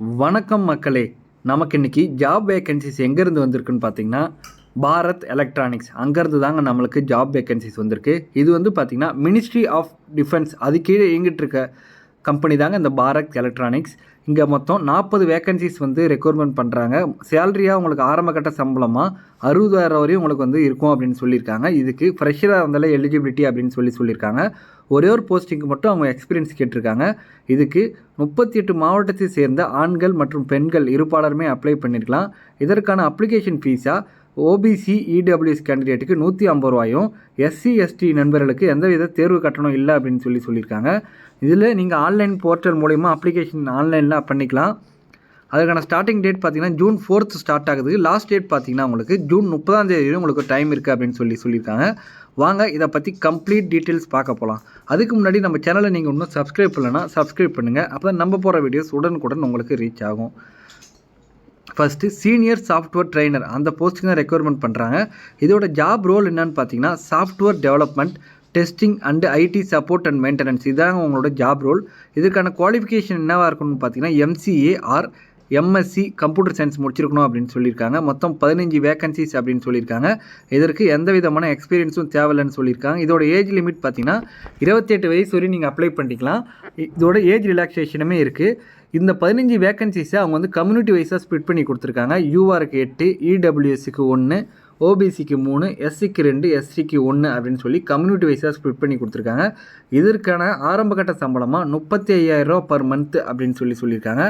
வணக்கம் மக்களே. நமக்கு இன்றைக்கி ஜாப் வேக்கன்சிஸ் எங்கேருந்து வந்திருக்குன்னு பார்த்தீங்கன்னா பாரத் எலக்ட்ரானிக்ஸ் அங்கேருந்து தாங்க நம்மளுக்கு ஜாப் வேக்கன்சிஸ் வந்திருக்கு. இது வந்து பார்த்திங்கன்னா மினிஸ்ட்ரி ஆஃப் டிஃபென்ஸ் அது கீழே இயங்கிட்டு இருக்க கம்பெனி தாங்க இந்த பாரத் எலக்ட்ரானிக்ஸ். இங்கே மொத்தம் 40 வேக்கன்சிஸ் வந்து ரெக்ரூட்மெண்ட் பண்ணுறாங்க. சேலரியாக உங்களுக்கு ஆரம்பகட்ட சம்பளமாக 60,000 வரையும் உங்களுக்கு வந்து இருக்கும் அப்படின்னு சொல்லியிருக்காங்க. இதுக்கு ஃப்ரெஷராக இருந்தாலே எலிஜிபிலிட்டி அப்படின்னு சொல்லியிருக்காங்க. ஒரே ஒரு போஸ்டிங்க்கு மட்டும் அவங்க எக்ஸ்பீரியன்ஸ் கேட்டிருக்காங்க. இதுக்கு 38 மாவட்டத்தை சேர்ந்த ஆண்கள் மற்றும் பெண்கள் இருப்பாளருமே அப்ளை பண்ணியிருக்கலாம். இதற்கான அப்ளிகேஷன் ஃபீஸாக ஓபிசி இடபிள்யூஎஸ் கேண்டிடேட்டுக்கு 150 ரூபாயும், எஸ்சி எஸ்டி நண்பர்களுக்கு எந்தவித தேர்வு கட்டணம் இல்லை அப்படின்னு சொல்லியிருக்காங்க. இதில் நீங்கள் ஆன்லைன் போர்ட்டல் மூலிமா அப்ளிகேஷன் ஆன்லைனில் பண்ணிக்கலாம். அதுக்கான ஸ்டார்டிங் டேட் பார்த்தீங்கன்னா ஜூன் 4 ஸ்டார்ட் ஆகுது. லாஸ்ட் டேட் பார்த்தீங்கன்னா உங்களுக்கு ஜூன் 30 உங்களுக்கு டைம் இருக்குது அப்படின்னு சொல்லியிருக்காங்க. வாங்க இதை பற்றி கம்ப்ளீட் டீட்டெயில்ஸ் பார்க்க போகலாம். அதுக்கு முன்னாடி நம்ம சேனலை நீங்கள் இன்னும் சப்ஸ்கிரைப் பண்ணலைன்னா சப்ஸ்கிரைப் பண்ணுங்கள். அப்போ தான் நம்ம போகிற வீடியோஸ் உடனுக்குடன் உங்களுக்கு ரீச் ஆகும். ஃபஸ்ட்டு சீனியர் சாஃப்ட்வேர் ட்ரெயினர் அந்த போஸ்ட்டுக்கு தான் ரெக்யர்மெண்ட் பண்ணுறாங்க. இதோட ஜாப் ரோல் என்னன்னு பார்த்தீங்கன்னா software development, testing and IT support and maintenance இதாங்க உங்களோட ஜாப் ரோல். இதுக்கான குவாலிஃபிகேஷன் என்னவாக இருக்கணும்னு பார்த்தீங்கன்னா MCA R MSc computer science முடிச்சிருக்கணும் அப்படின்னு சொல்லியிருக்காங்க. மொத்தம் 15 வேக்கன்சிஸ் அப்படின்னு சொல்லியிருக்காங்க. இதற்கு எந்த விதமான எக்ஸ்பீரியன்ஸும் தேவையில்லைன்னு சொல்லியிருக்காங்க. இதோட ஏஜ் லிமிட் பார்த்தீங்கன்னா 28 வயசு வரையும் நீங்கள் அப்ளை பண்ணிக்கலாம். இதோட ஏஜ் ரிலாக்ஸேஷனுமே இருக்குது. இந்த 15 வேக்கன்சிஸை அவங்க வந்து கம்யூனிட்டி வைஸாக ஸ்ப்ளிட் பண்ணி கொடுத்துருக்காங்க. யூஆருக்கு 8, இடபிள்யூஎஸ்க்கு 1, ஓபிசிக்கு 3, எஸ்சிக்கு 2, எஸ்சிக்கு 1 அப்படின்னு சொல்லி கம்யூனிட்டி வைஸாக ஸ்ப்ளிட் பண்ணி கொடுத்துருக்காங்க. இதற்கான ஆரம்பகட்ட சம்பளமாக 35,000 ரூபா பர் மந்த் அப்படின்னு சொல்லியிருக்காங்க.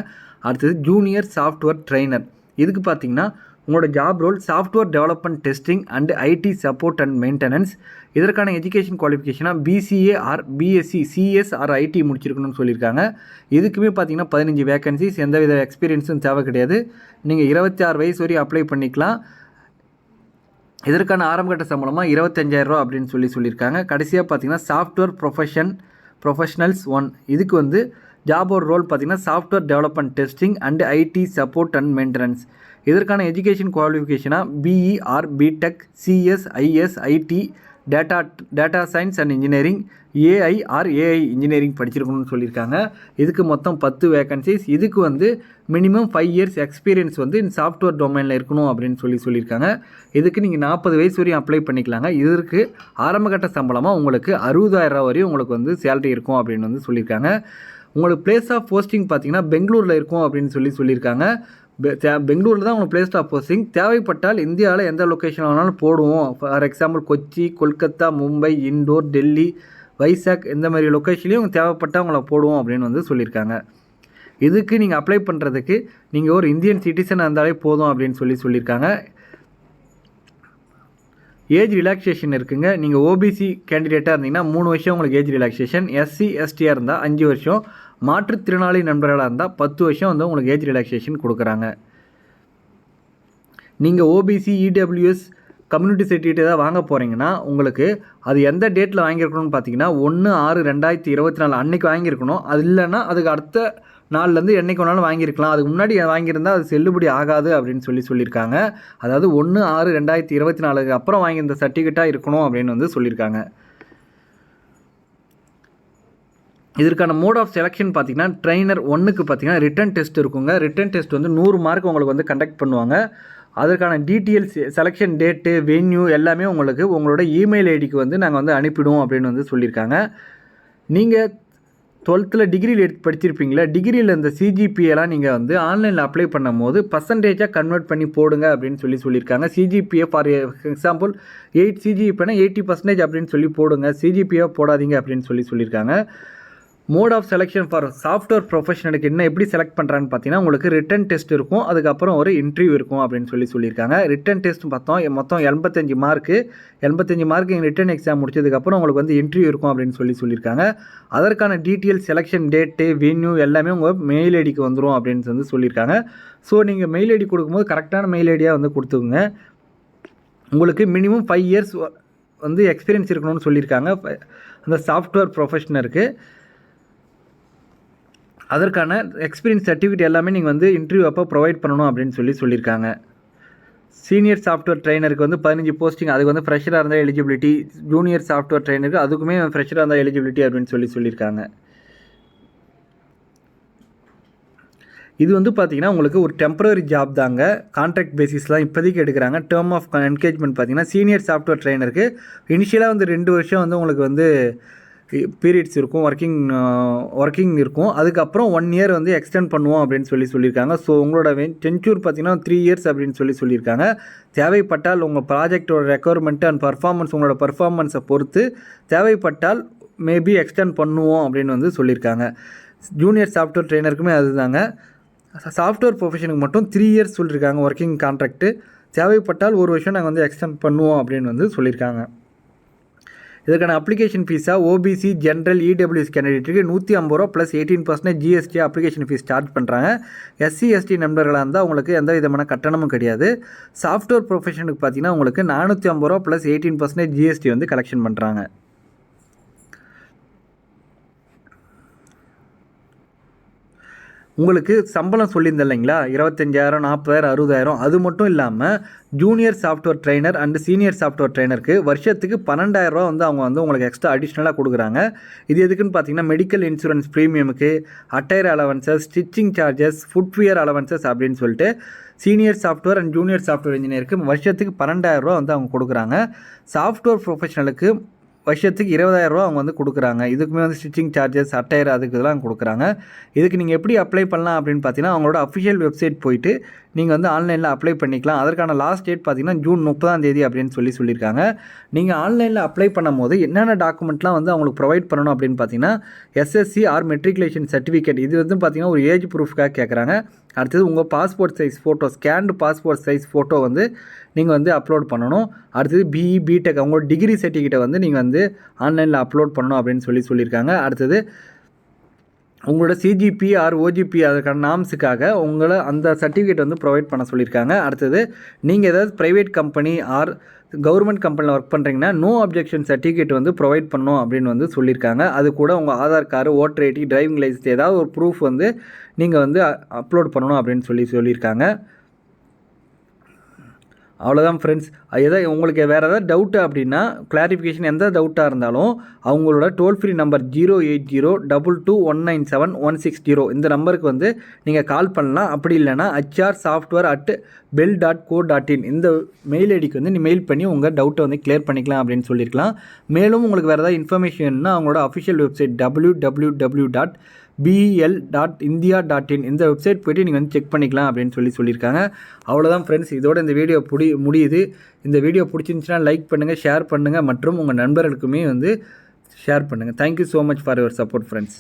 அடுத்தது ஜூனியர் சாஃப்ட்வேர் ட்ரெயினர். இதுக்கு பார்த்தீங்கன்னா உங்களோட job role software development, testing and IT support and maintenance. இதற்கான எஜுகேஷன் குவாலிஃபிகேஷனாக BCA or BSc CS or IT முடிச்சிருக்கணும்னு சொல்லியிருக்காங்க. இதுக்குமே பார்த்தீங்கன்னா 15 வேக்கன்சிஸ், எந்தவித எக்ஸ்பீரியன்ஸும் தேவை கிடையாது. நீங்கள் 26 வயசு வரையும் அப்ளை பண்ணிக்கலாம். இதற்கான ஆரம்பகட்ட சம்பளமாக 25,000 ரூபா அப்படின்னு சொல்லியிருக்காங்க. கடைசியாக பார்த்தீங்கன்னா சாஃப்ட்வேர் ப்ரொஃபஷனல்ஸ் 1 இதுக்கு வந்து ஜாபோட ரோல் பார்த்தீங்கன்னா software development, testing and IT support and maintenance. இதற்கான எஜுகேஷன் குவாலிஃபிகேஷனாக BE or BTech, CS, IS, IT, data science and engineering, AI or AI engineering படிச்சிருக்கணும்னு சொல்லியிருக்காங்க. இதுக்கு மொத்தம் 10 வேக்கன்சிஸ். இதுக்கு வந்து மினிமம் 5 இயர்ஸ் எக்ஸ்பீரியன்ஸ் வந்து இந்த சாஃப்ட்வேர் டொமைனில் இருக்கணும் அப்படின்னு சொல்லியிருக்காங்க. இதுக்கு நீங்கள் 40 வயசு வரையும் அப்ளை பண்ணிக்கலாங்க. இதற்கு ஆரம்பகட்ட சம்பளமாக உங்களுக்கு 60,000 ரூபா வரையும் உங்களுக்கு வந்து சேலரி இருக்கும் அப்படின்னு வந்து சொல்லியிருக்காங்க. உங்களுக்கு பிளேஸ் ஆஃப் போஸ்டிங் பார்த்தீங்கன்னா பெங்களூரில் இருக்கும் அப்படின்னு சொல்லியிருக்காங்க. பெங்களூரில் தான் உங்களுக்கு பிளேஸ் ஆஃப் போஸ்டிங். தேவைப்பட்டால் இந்தியாவில் எந்த லொக்கேஷன் வேணாலும் போடுவோம். ஃபார் எக்ஸாம்பிள் கொச்சி, கொல்கத்தா, மும்பை, இண்டோர், டெல்லி, வைசாக் இந்த மாதிரி லொக்கேஷன்லேயும் தேவைப்பட்டால் உங்களை போடுவோம் அப்படின்னு வந்து சொல்லியிருக்காங்க. இதுக்கு நீங்கள் அப்ளை பண்ணுறதுக்கு நீங்கள் ஒரு இந்தியன் சிட்டிசன் இருந்தாலே போதும் அப்படின்னு சொல்லியிருக்காங்க. ஏஜ் ரிலாக்ஸேஷன் இருக்குங்க. நீங்கள் ஓபிசி கேண்டிடேட்டாக இருந்தீங்கன்னா 3 வருஷம் உங்களுக்கு ஏஜ் ரிலாக்ஸேஷன், எஸ்சி எஸ்டியாக இருந்தால் 5 வருஷம், மாற்றுத்திறனாளி நண்பர்களாக இருந்தால் 10 வருஷம் வந்து உங்களுக்கு ஏஜ் ரிலாக்ஸேஷன் கொடுக்குறாங்க. நீங்கள் ஓபிசி இடபிள்யூஎஸ் கம்யூனிட்டி சர்டிஃபிகேட் ஏதாவது வாங்க போகிறீங்கன்னா உங்களுக்கு அது எந்த டேட்டில் வாங்கியிருக்கணும்னு பார்த்தீங்கன்னா 1/6/2024 அன்றைக்கி வாங்கியிருக்கணும். அது இல்லைன்னா அதுக்கு அடுத்த நாள்லேருந்து என்றைக்கு வேணாலும் வாங்கியிருக்கலாம். அதுக்கு முன்னாடி வாங்கியிருந்தால் அது செல்லுபடி ஆகாது அப்படின்னு சொல்லியிருக்காங்க. அதாவது 1/6/2024 அப்புறம் வாங்கியிருந்த சர்டிஃபிகேட்டாக இருக்கணும் அப்படின்னு வந்து சொல்லியிருக்காங்க. இதற்கான மோட் ஆஃப் செலெக்ஷன் பார்த்தீங்கன்னா ட்ரெயினர் 1க்கு பார்த்தீங்கன்னா ரிட்டன் டெஸ்ட் இருக்குங்க. ரிட்டன் டெஸ்ட் வந்து 100 மார்க் உங்களுக்கு வந்து கண்டக்ட் பண்ணுவாங்க. அதற்கான டீட்டெயில்ஸ், செலெக்ஷன் டேட்டு, வென்யூ எல்லாமே உங்களுக்கு உங்களோட இமெயில் ஐடிக்கு வந்து நாங்கள் வந்து அனுப்பிடுவோம் அப்படின்னு வந்து சொல்லியிருக்காங்க. நீங்கள் 12th டிகிரியில் படிச்சிருப்பீங்களா, டிகிரியில் இந்த சிஜிபிஏலாம் நீங்கள் வந்து ஆன்லைனில் அப்ளை பண்ணும் போது பர்சன்டேஜாக கன்வெர்ட் பண்ணி போடுங்க அப்படின்னு சொல்லியிருக்காங்க. சிஜிபிஏ ஃபார் எக்ஸாம்பிள் 8 சிஜிபிஏனா 80% அப்படின்னு சொல்லி போடுங்க, சிஜிபிஏ போடாதீங்க அப்படின்னு சொல்லியிருக்காங்க. Mode of selection for software ப்ரொஃபஷனலுக்கு என்ன எப்படி செலக்ட் பண்ணுறான்னு பார்த்தீங்கன்னா உங்களுக்கு ரிட்டன் டெஸ்ட் இருக்கும், அதுக்கப்புறம் ஒரு இன்டர்வியூ இருக்கும் அப்படின்னு சொல்லியிருக்காங்க. ரிட்டன் டெஸ்ட் மொத்தம் 85 மார்க்கு. 85 மார்க்கு ரிட்டன் எக்ஸாம் முடிச்சதுக்கப்புறம் உங்களுக்கு வந்து இன்டர்வியூ இருக்கும் அப்படின்னு சொல்லியிருக்காங்க. அதற்கான டீட்டெயில், செலெக்ஷன் டேட்டு, வென்யூ எல்லாமே உங்கள் மெயில் ஐடிக்கு வந்துடும் அப்படின்னு வந்து சொல்லியிருக்காங்க. ஸோ நீங்கள் மெயில் ஐடி கொடுக்கும்போது கரெக்டான மெயில் ஐடியாக வந்து கொடுத்துக்குங்க. உங்களுக்கு மினிமம் 5 இயர்ஸ் வந்து எக்ஸ்பீரியன்ஸ் இருக்கணும்னு சொல்லியிருக்காங்க அந்த சாஃப்ட்வேர் ப்ரொஃபஷனருக்கு. அதற்கான எக்ஸ்பீரியன்ஸ் சர்டிஃபிகேட் எல்லாமே நீங்கள் வந்து இன்டர்வியூ அப்போ ப்ரொவைட் பண்ணணும் அப்படின்னு சொல்லியிருக்காங்க. சீனியர் சாஃப்ட்வேர் ட்ரெயினருக்கு வந்து 15 போஸ்டிங், அதுக்கு வந்து ஃப்ரெஷராக இருந்தால் எலிஜிபிலிட்டி. ஜூனியர் சாஃப்ட்வேர் ட்ரெயினருக்கு அதுக்குமே ஃப்ரெஷராக இருந்தால் எலிஜிபிலிட்டி அப்படின்னு சொல்லியிருக்காங்க. இது வந்து பார்த்தீங்கன்னா உங்களுக்கு ஒரு டெம்பரரி ஜாப் தாங்க. கான்ட்ராக்ட் பேசிஸ்லாம் இப்போதைக்கு எடுக்கிறாங்க. டேர்ம் ஆஃப் என்கேஜ்மெண்ட் பார்த்தீங்கன்னா சீனியர் சாஃப்ட்வேர் ட்ரெயினருக்கு இனிஷியலாக வந்து 2 வருஷம் வந்து உங்களுக்கு வந்து பீரியட்ஸ் இருக்கும், ஒர்க்கிங் இருக்கும். அதுக்கப்புறம் 1 இயர் வந்து எக்ஸ்டெண்ட் பண்ணுவோம் அப்படின்னு சொல்லியிருக்காங்க. ஸோ உங்களோட டென்ச்சூர் பார்த்தீங்கன்னா 3 இயர்ஸ் அப்படின்னு சொல்லியிருக்காங்க. தேவைப்பட்டால் உங்கள் ப்ராஜெக்டோட ரெக்குயர்மெண்ட் அண்ட் பர்ஃபார்மன்ஸ் உங்களோட பர்ஃபார்மன்ஸை பொறுத்து தேவைப்பட்டால் மேபி எக்ஸ்டெண்ட் பண்ணுவோம் அப்படின்னு வந்து சொல்லியிருக்காங்க. ஜூனியர் சாஃப்ட்வேர் ட்ரெயினருக்குமே அதுதாங்க. சாஃப்ட்வேர் ப்ரொஃபஷனுக்கு மட்டும் 3 இயர்ஸ் சொல்லியிருக்காங்க ஒர்க்கிங் கான்ட்ராக்ட்டு. தேவைப்பட்டால் 1 வருஷம் நாங்கள் வந்து எக்ஸ்டெண்ட் பண்ணுவோம் அப்படின்னு வந்து சொல்லியிருக்காங்க. இதற்கான அப்ளிகேஷன் ஃபீஸாக ஓபிசி ஜென்ரல் இடபிள்யூஎஸ் கேண்டிடேட்டுக்கு ₹150 plus 18% GST application fee charge பண்ணுறாங்க. எஸ்சி எஸ்டி நண்பர்களாக இருந்தால் உங்களுக்கு எந்த விதமான கட்டணமும் கிடையாது. சாஃப்ட்வேர் ப்ரொஃபஷனுக்கு பார்த்தீங்கன்னா உங்களுக்கு ₹450 ப்ளஸ் 18% ஜிஎஸ்டி வந்து கலெக்ஷன் பண்ணுறாங்க. உங்களுக்கு சம்பளம் சொல்லியிருந்தேன் இல்லைங்களா, 25,000 40,000 60,000. அது மட்டும் இல்லாமல் junior software trainer and senior software ட்ரெயினருக்கு வருஷத்துக்கு ₹12,000 வந்து அவங்க வந்து உங்களுக்கு எக்ஸ்ட்ரா அடிஷ்னலாக கொடுக்குறாங்க. இது எதுக்குன்னு பார்த்தீங்கன்னா மெடிக்கல் இன்சூரன்ஸ் ப்ரீமியமுக்கு, attire allowances, stitching charges, footwear allowances அப்படின்னு சொல்லிட்டு senior software and junior software இன்ஜினியருக்கு வருஷத்துக்கு ₹12,000 வந்து அவங்க கொடுக்குறாங்க. சாஃப்ட்வேர் ப்ரொஃபஷனலுக்கு வருஷத்துக்கு ₹20,000 அவங்க வந்து கொடுக்குறாங்க. இதுக்குமே வந்து ஸ்டிச்சிங் சார்ஜஸ், அட்டையர் அதுக்கு இதெல்லாம் கொடுக்குறாங்க. இதுக்கு நீங்கள் எப்படி அப்ளை பண்ணலாம் அப்படின்னு பார்த்தீங்கன்னா அவங்களோட அஃபிஷியல் வெப்சைட் போயிட்டு நீங்கள் வந்து ஆன்லைனில் அப்ளை பண்ணிக்கலாம். அதற்கான லாஸ்ட் டேட் பார்த்தீங்கன்னா ஜூன் 30 அப்படின்னு சொல்லியிருக்காங்க. நீங்கள் ஆன்லைனில் அப்ளை பண்ணும் போது என்னென்ன டாக்குமெண்ட்லாம் வந்து அவங்களுக்கு ப்ரொவைட் பண்ணணும் அப்படின்னு பார்த்தீங்கன்னா எஸ்எஸ்சி ஆர் மெட்ரிகுலேஷன் சர்டிஃபிகேட். இது வந்து பார்த்தீங்கன்னா ஒரு ஏஜ் ப்ரூஃப்காக கேட்குறாங்க. அடுத்தது உங்கள் passport size photo, scanned passport size photo வந்து நீங்கள் வந்து அப்லோட் பண்ணணும். அடுத்தது பிஇ பிடெக் அவங்களோட டிகிரி சர்டிஃபிகேட்டை வந்து நீங்கள் வந்து ஆன்லைனில் அப்லோட் பண்ணணும் அப்படின்னு சொல்லியிருக்காங்க. அடுத்தது உங்களோட சிஜிபி ஆர் ஓஜிபி அதுக்கான நாம்ஸுக்காக உங்களை அந்த சர்டிஃபிகேட் வந்து ப்ரொவைட் பண்ண சொல்லியிருக்காங்க. அடுத்தது நீங்கள் ஏதாவது ப்ரைவேட் கம்பெனி ஆர் கவர்மெண்ட் கம்பெனியில் ஒர்க் பண்ணுறீங்கன்னா நோ அப்ஜெக்ஷன் சர்டிஃபிகேட் வந்து ப்ரொவைட் பண்ணணும் அப்படின்னு வந்து சொல்லியிருக்காங்க. அது கூட உங்கள் Aadhaar card, voter ID, driving licence ஏதாவது ஒரு ப்ரூஃப் வந்து நீங்கள் வந்து அப்லோட் பண்ணணும் அப்படின்னு சொல்லியிருக்காங்க. அவ்வளோதான் ஃப்ரெண்ட்ஸ். உங்களுக்கு வேறு ஏதாவது டவுட்டு அப்படின்னா கிளாரிஃபிகேஷன் எந்த டவுட்டாக இருந்தாலும் அவங்களோட டோல் ஃப்ரீ நம்பர் 08022197160 இந்த நம்பருக்கு வந்து நீங்கள் கால் பண்ணலாம். அப்படி இல்லைனா hrsoftware@bell.co.in இந்த மெயில் ஐடிக்கு வந்து நீங்கள் மெயில் பண்ணி உங்கள் டவுட்டை வந்து கிளியர் பண்ணிக்கலாம் அப்படின்னு சொல்லியிருக்கலாம். மேலும் உங்களுக்கு வேறு ஏதாவது இன்ஃபர்மேஷன்னா அவங்களோட அஃபிஷியல் வெப்சைட் www.bel.india.in இந்த வெப்சைட் போய்ட்டு நீங்கள் வந்து செக் பண்ணிக்கலாம் அப்படின்னு சொல்லியிருக்காங்க. அவ்வளோதான் ஃப்ரெண்ட்ஸ். இதோட இந்த வீடியோ முடியுது. இந்த வீடியோ பிடிச்சிருந்துச்சுன்னா லைக் பண்ணுங்கள், ஷேர் பண்ணுங்கள் மற்றும் உங்கள் நண்பர்களுக்குமே வந்து ஷேர் பண்ணுங்கள். Thank you so much for your support friends.